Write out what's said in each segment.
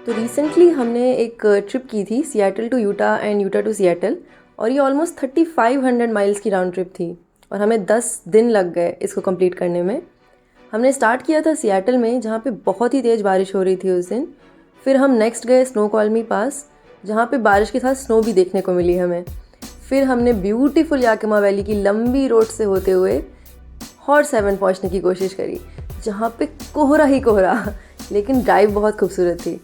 तो रिसेंटली हमने एक ट्रिप की थी Seattle to Utah and Utah to Seattle, और ये ऑलमोस्ट 3500 माइल्स की राउंड ट्रिप थी और हमें 10 दिन लग गए इसको कंप्लीट करने में। हमने स्टार्ट किया था सियाटल में, जहाँ पे बहुत ही तेज़ बारिश हो रही थी उस दिन। फिर हम नेक्स्ट गए स्नो कॉलोनी पास, जहाँ पे बारिश के साथ स्नो भी देखने को मिली हमें। फिर हमने ब्यूटीफुल याकिमा वैली की लंबी रोड से होते हुए हॉर्स हेवन पहुँचने की कोशिश करी, जहाँ पे कोहरा ही कोहरा, लेकिन ड्राइव बहुत खूबसूरत थी।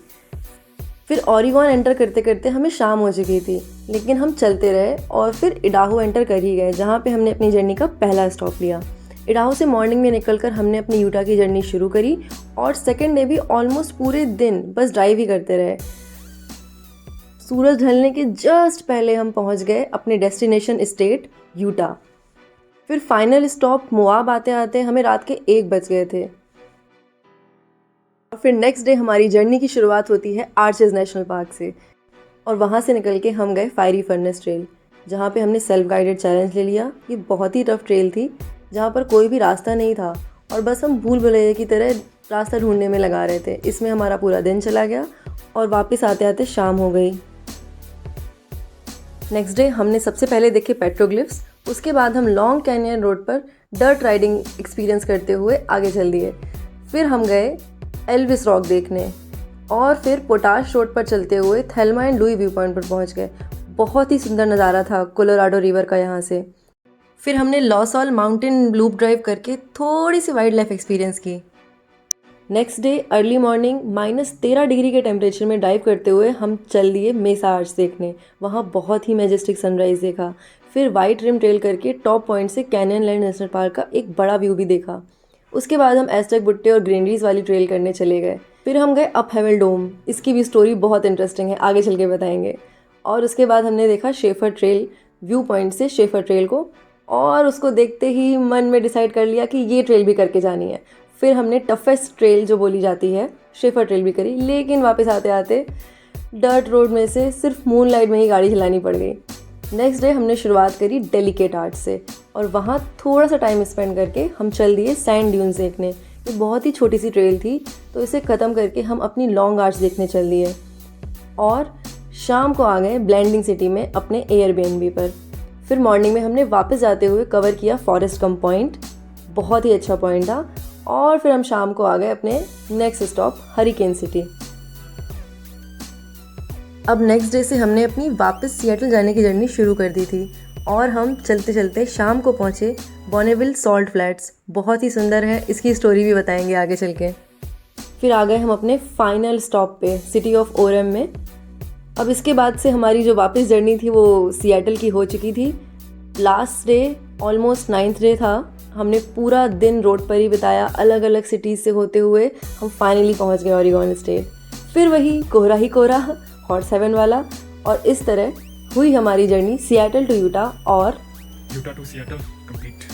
फिर ओरेगॉन एंटर करते करते हमें शाम हो चुकी थी, लेकिन हम चलते रहे और फिर इडाहो एंटर कर ही गए, जहाँ पे हमने अपनी जर्नी का पहला स्टॉप लिया। इडाहो से मॉर्निंग में निकलकर हमने अपनी यूटा की जर्नी शुरू करी और सेकेंड डे भी ऑलमोस्ट पूरे दिन बस ड्राइव ही करते रहे। सूरज ढलने के जस्ट पहले हम पहुँच गए अपने डेस्टिनेशन स्टेट यूटा। फिर फाइनल स्टॉप मोआब आते आते हमें रात के 1 बज गए थे। और फिर नेक्स्ट डे हमारी जर्नी की शुरुआत होती है आर्चेज़ नेशनल पार्क से, और वहाँ से निकल के हम गए फायरी फर्नेस ट्रेल, जहाँ पे हमने सेल्फ गाइडेड चैलेंज ले लिया। ये बहुत ही टफ ट्रेल थी, जहाँ पर कोई भी रास्ता नहीं था और बस हम भूल भुलैया की तरह रास्ता ढूंढने में लगा रहे थे। इसमें हमारा पूरा दिन चला गया और वापस आते आते शाम हो गई। नेक्स्ट डे हमने सबसे पहले देखे पेट्रोग्लिफ्स, उसके बाद हम लॉन्ग कैनियन रोड पर डर्ट राइडिंग एक्सपीरियंस करते हुए आगे चल दिए। फिर हम गए एल्विस रॉक देखने और फिर पोटाश रोड पर चलते हुए Thelma and Louis view point पर पहुंच गए। बहुत ही सुंदर नज़ारा था कोलोराडो रिवर का यहाँ से। फिर हमने loss all mountain loop drive करके थोड़ी सी वाइल्ड लाइफ एक्सपीरियंस की। Next day early morning -13 degree के टेम्परेचर में ड्राइव करते हुए हम चल दिए मेसा आर्च देखने। वहाँ बहुत ही मैजेस्टिक सनराइज़ देखा। फिर वाइट रिम ट्रेल करके टॉप पॉइंट से कैनियन लैंड नेशनल पार्क का एक बड़ा व्यू भी देखा। उसके बाद हम एस्टेक बुट्टे और ग्रीनरीज वाली ट्रेल करने चले गए। फिर हम गए अप हेवल डोम, इसकी भी स्टोरी बहुत इंटरेस्टिंग है, आगे चल के बताएंगे। और उसके बाद हमने देखा शेफर ट्रेल व्यू पॉइंट से शेफर ट्रेल को, और उसको देखते ही मन में डिसाइड कर लिया कि ये ट्रेल भी करके जानी है। फिर हमने टफेस्ट ट्रेल जो बोली जाती है शेफर ट्रेल भी करी, लेकिन वापस आते आते डर्ट रोड में से सिर्फ मून लाइट में ही गाड़ी चलानी पड़ गई। नेक्स्ट डे हमने शुरुआत करी डेलिकेट आर्ट से, और वहाँ थोड़ा सा टाइम स्पेंड करके हम चल दिए सैंड ड्यून्स देखने। ये बहुत ही छोटी सी ट्रेल थी, तो इसे ख़त्म करके हम अपनी लॉन्ग आर्च देखने चल दिए और शाम को आ गए ब्लेंडिंग सिटी में अपने एयरबीएनबी पर। फिर मॉर्निंग में हमने वापस जाते हुए कवर किया फॉरेस्ट गम पॉइंट, बहुत ही अच्छा पॉइंट था। और फिर हम शाम को आ गए अपने नेक्स्ट स्टॉप हरिकेन सिटी। अब नेक्स्ट डे से हमने अपनी वापस सियाटल जाने की जर्नी शुरू कर दी थी और हम चलते चलते शाम को पहुँचे बॉनेविल सॉल्ट फ्लैट्स। बहुत ही सुंदर है, इसकी स्टोरी भी बताएंगे आगे चल के। फिर आ गए हम अपने फाइनल स्टॉप पे सिटी ऑफ ओरेम में। अब इसके बाद से हमारी जो वापस जर्नी थी वो सियाटल की हो चुकी थी। Last day almost 9th day था। हमने पूरा दिन रोड पर ही बिताया, अलग अलग सिटीज़ से होते हुए हम फाइनली पहुंच गए ओरेगॉन स्टेट। फिर वही कोहरा ही कोहरा, हॉर्स हेवन वाला, और इस तरह हुई हमारी जर्नी सियाटल टू यूटा और यूटा टू सियाटल कंप्लीट।